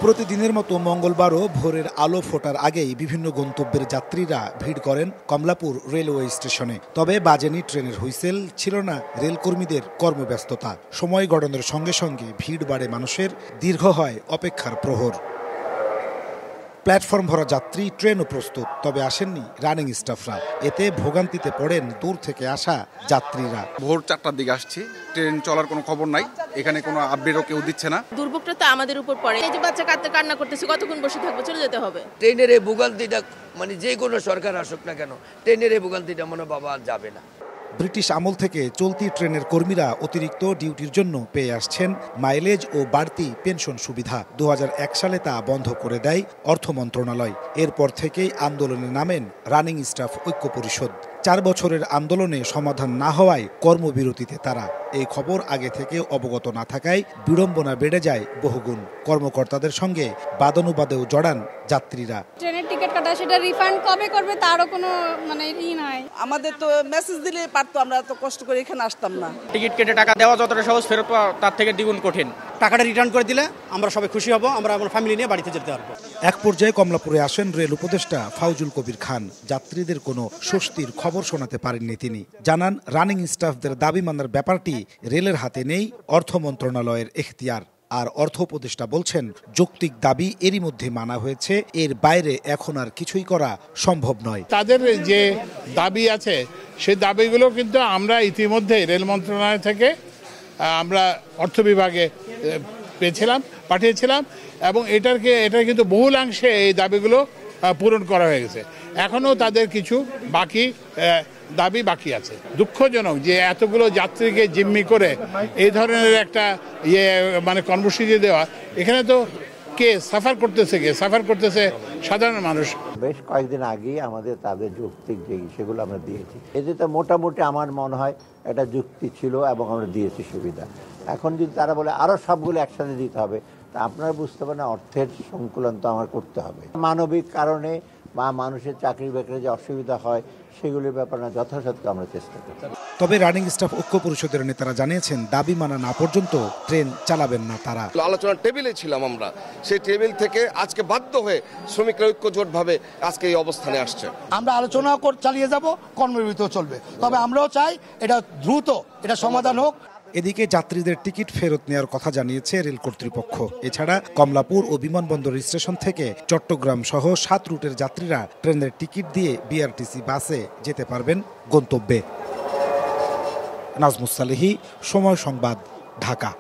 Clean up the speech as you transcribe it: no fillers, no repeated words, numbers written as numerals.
প্রতিদিনের মতো মঙ্গলবারও ভোরের আলো ফোটার আগেই বিভিন্ন গন্তব্যের যাত্রীরা ভিড় করেন কমলাপুর রেলওয়ে স্টেশনে। তবে বাজেনি ট্রেনের হুইসেল, ছিল না রেলকর্মীদের কর্মব্যস্ততা। সময় গড়ানোর সঙ্গে সঙ্গে ভিড় বাড়ে মানুষের, দীর্ঘ হয় অপেক্ষার প্রহর। প্ল্যাটফর্ম ভরা যাত্রী, ট্রেনও প্রস্তুত, তবে আসেননি রানিং স্টাফরা। এতে ভোগান্তিতে পড়েন দূর থেকে আসা যাত্রীরা। ভোর 4টার দিকে আসছি, ট্রেন চলার কোনো খবর নাই, এখানে কোনো আপডেটও কেউ দিচ্ছে না। দুর্ভোগটা তো আমাদের উপর পড়ে। এই যে বাচ্চা কান্না করতেছে, কতক্ষণ বসে থাকবো, চলে যেতে হবে। ট্রেনের এই ভোগান্তিটা মানে যে কোনো সরকার আসুক না কেন, ট্রেনের এই ভোগান্তিটা মনে বাবা আর যাবে না। ব্রিটিশ আমল থেকে চলতি ট্রেনের কর্মীরা অতিরিক্ত ডিউটির জন্য পেয়ে আসছেন মাইলেজ ও বাড়তি পেনশন সুবিধা। 2001 সালে তা বন্ধ করে দেয় অর্থ মন্ত্রণালয়। এরপর থেকেই আন্দোলনে নামেন রানিং স্টাফ ঐক্য পরিষদ। 4 বছরের আন্দোলনে সমাধান না হওয়ায় কর্মবিরতিতে তারা। এই খবর আগে থেকে অবগত না থাকায় বিড়ম্বনা বেড়ে যায় বহুগুণ। কর্মকর্তাদের সঙ্গে বাদানুবাদেও জড়ান যাত্রীরা। ট্রেনের টিকিট কাটা, সেটা রিফান্ড কবে করবে তারও কোনো নাই। আমাদের তো মেসেজ দিলে পারতো, আমরা তো কষ্ট করে এখানে আসতাম না। টিকিট কেটে টাকা দেওয়া যতটা সহজ, ফেরত পাওয়া তার থেকে দ্বিগুণ কঠিন। টাকাটা রিটার্ন করে দিলে আমরা সবাই খুশি হব, আমরা আমার ফ্যামিলি নিয়ে বাড়িতে যেতে পারবো। এক পর্যায়ে কমলাপুরে আসেন রেল উপদেষ্টা ফাউজুল কবির খান। যাত্রীদের কোনো স্বস্তির খবর শোনাতে পারেননি তিনি। জানান, রানিং স্টাফদের দাবি মানার ব্যাপারটি রেলের হাতে নেই, অর্থ মন্ত্রণালয়ের এখতিয়ার। আর অর্থ উপদেষ্টা বলছেন, যৌক্তিক দাবি এরই মধ্যে মানা হয়েছে, এর বাইরে এখন আর কিছুই করা সম্ভব নয়। তাদের যে দাবি আছে সেই দাবিগুলো কিন্তু আমরা ইতিমধ্যে রেল মন্ত্রণালয় থেকে আমরা অর্থ বিভাগে পাঠিয়েছিলাম এবং এটা কিন্তু বহুলাংশে এই দাবিগুলো পূরণ করা হয়ে গেছে। এখনও তাদের কিছু দাবি বাকি আছে। দুঃখজনক যে এতগুলো যাত্রীকে জিম্মি করে এই ধরনের একটা কর্মসূচি দেওয়া, এখানে তো কে সাফার করতেছে সাধারণ মানুষ। বেশ কয়েকদিন আগেই আমাদের তাদের যৌক্তিক যে সেগুলো আমরা দিয়েছি, এতে তো মোটামুটি আমার মনে হয় একটা যুক্তি ছিল এবং আমরা দিয়েছি সুবিধা। এখন যদি তারা বলে আরো সবগুলো একসাথে দিতে হবে, তা আপনারা বুঝতে পারেন অর্থের সংকুলন তো আমার করতে হবে। মানবিক কারণে বা মানুষের চাকরি বাকরি যে অসুবিধা হয় সেগুলির ব্যাপারে যথাসাধ্য আমরা চেষ্টা করি। তবে রানিং স্টাফ ঐক্য পরিষদের নেতারা জানিয়েছেন, দাবি মানা না পর্যন্ত ট্রেন চালাবেন না তারা। আলোচনার টেবিলে ছিলাম আমরা, সেই টেবিল থেকে আজকে বাধ্য হয়ে শ্রমিকরা ঐক্যজোটভাবে আজকে এই অবস্থানে আসছে। আমরা আলোচনা চালিয়ে যাব, কর্মবিরতিও চলবে, তবে আমরাও চাই এটা দ্রুত সমাধান হোক। এদিকে যাত্রীদের টিকিট ফেরত নেওয়ার কথা জানিয়েছে রেল কর্তৃপক্ষ। এছাড়া কমলাপুর ও বিমানবন্দর স্টেশন থেকে চট্টগ্রাম সহ 7 রুটের যাত্রীরা ট্রেনের টিকিট দিয়ে বিআরটিসি বাসে যেতে পারবেন গন্তব্যে। নাজমুস সালেহী, সময় সংবাদ, ঢাকা।